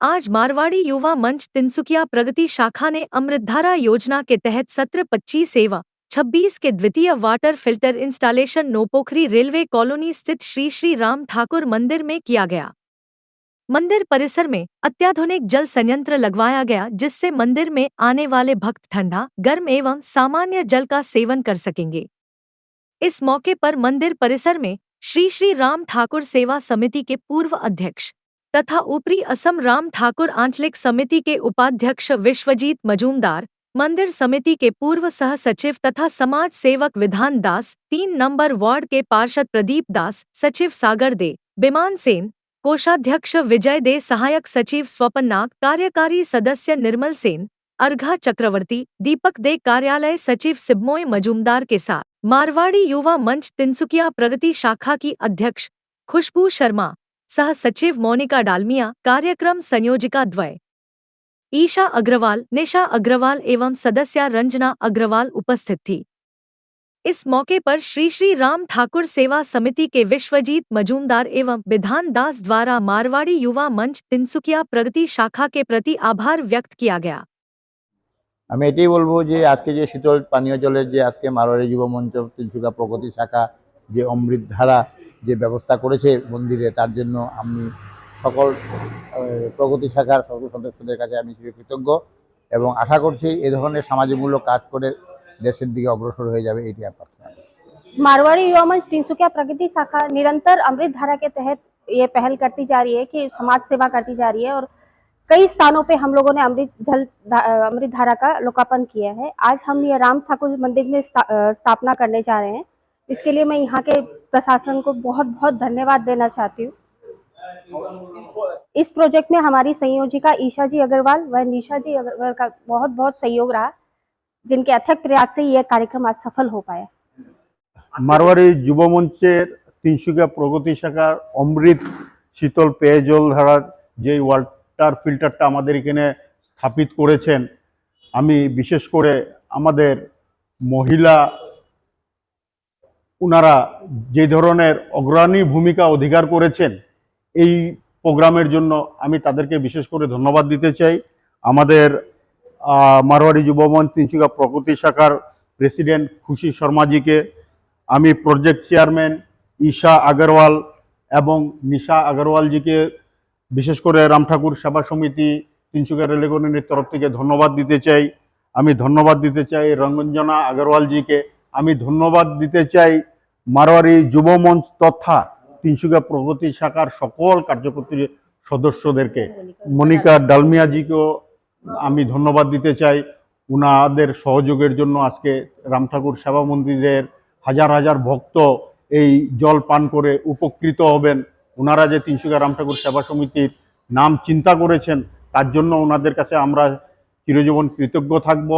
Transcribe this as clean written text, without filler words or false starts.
आज मारवाड़ी युवा मंच तिनसुकिया प्रगति शाखा ने अमृतधारा योजना के तहत सत्र 25 एवं 26 के द्वितीय water filter installation Naupokhari railway colony स्थित श्री श्री राम ठाकुर मंदिर में किया गया। मंदिर परिसर में अत्याधुनिक जल संयंत्र लगवाया गया, जिससे मंदिर में आने वाले भक्त ठंडा, गर्म एवं सामान्य जल का सेवन कर सकेंगे। इस मौके पर मंदिर परिसर में श्री श्री राम ठाकुर सेवा समिति के पूर्व अध्यक्ष तथा ऊपरी असम राम ठाकुर आंचलिक समिति के उपाध्यक्ष विश्वजीत मजूमदार, मंदिर समिति के पूर्व सह सचिव तथा समाज सेवक विधान दास, 3 नंबर वार्ड के पार्षद प्रदीप दास, सचिव सागर दे, बिमान सेन, कोषाध्यक्ष विजय दे, सहायक सचिव स्वपन नाग, कार्यकारी सदस्य निर्मल सेन, अर्घा चक्रवर्ती, दीपक दे, कार्यालय सचिव सिबमोय मजूमदार के साथ मारवाड़ी युवा मंच तिनसुकिया प्रगति शाखा की अध्यक्ष खुशबू शर्मा, सह सचिव मोनिका डालमिया, कार्यक्रम संयोजिका द्वय ईशा अग्रवाल, निशा अग्रवाल एवं सदस्या रंजना अग्रवाल उपस्थित थी। इस मौके पर श्री श्री राम ठाकुर सेवा समिति के विश्वजीत मजूमदार एवं विधान दास द्वारा मारवाड़ी युवा मंच तिनसुकिया प्रगति शाखा के प्रति आभार व्यक्त किया गया। আমি এটাই বলবো যে আজকে যে শীতল পানীয় জলের যে আজকে মারোয়ারি যুব মঞ্চ তিনসুকিয়া প্রগতি শাখা যে অমৃতধারা যে ব্যবস্থা করেছে মন্দিরে, তার জন্য আমি সকল প্রগতি শাখার সকল সদস্যদের কাছে আমি কৃতজ্ঞ এবং আশা করছি এই ধরনের সামাজিকমূলক কাজ করে দেশের দিকে অগ্রসর হয়ে যাবে। এটি আপনার मारवाड़ी युवा मंच तिनसुकिया प्रगति शाखा निरंतर अमृत धारा के तहत ये पहल करती जा रही है कि समाज सेवा करती जा रही है और कई स्थानों पे हम लोगों ने अमृत धारा का लोकार्पण किया है। आज हम ये राम ठाकुर मंदिर में स्थापना करने जा रहे हैं। इसके लिए मैं यहाँ के प्रशासन को बहुत बहुत धन्यवाद देना चाहती हूँ। इस प्रोजेक्ट में हमारी संयोजिका ईशा जी अग्रवाल व निशा जी अग्रवाल का बहुत बहुत सहयोग रहा, जिनके अथक प्रयास से यह कार्यक्रम आज सफल हो पाया। मारवाड़ी युवा मंचेर तिनसुकिया प्रगति शाखार अमृत शीतल पेयजल धारार जे वाटार फिल्टारटा आमादेर एखाने स्थापित करेछेन, आमी विशेष करे आमादेर महिला उनारा जे धरनेर अग्रणी भूमिका अधिकार करेछेन এই প্রোগ্রামের জন্য আমি তাদেরকে বিশেষ করে ধন্যবাদ দিতে চাই। আমাদের মারওয়াড়ি যুব মঞ্চ তিনসুকিয়া প্রগতি শাখার প্রেসিডেন্ট খুশি শর্মাজিকে, আমি প্রজেক্ট চেয়ারম্যান ঈশা আগরওয়াল এবং নিশা আগরওয়ালজিকে বিশেষ করে রাম ঠাকুর সেবা সমিতি তিনসুকিয়া রেল কলোনির তরফ থেকে ধন্যবাদ দিতে চাই। আমি ধন্যবাদ দিতে চাই রঞ্জনা আগরওয়ালজিকে, আমি ধন্যবাদ দিতে চাই মারওয়াড়ি যুব মঞ্চ তথা তিনসুকিয়া প্রগতি শাখার সকল কার্যকর্তা সদস্যদেরকে, মনিকা ডালমিয়াজিকেও আমি ধন্যবাদ দিতে চাই উনাদের সহযোগের জন্য। আজকে রাম ঠাকুর সেবা মন্দিরের হাজার হাজার ভক্ত এই জল পান করে উপকৃত হবেন। ওনারা যে তিনসুকিয়া রাম ঠাকুর সেবা সমিতির নাম চিন্তা করেছেন, তার জন্য ওনাদের কাছে আমরা চিরজীবন কৃতজ্ঞ থাকব।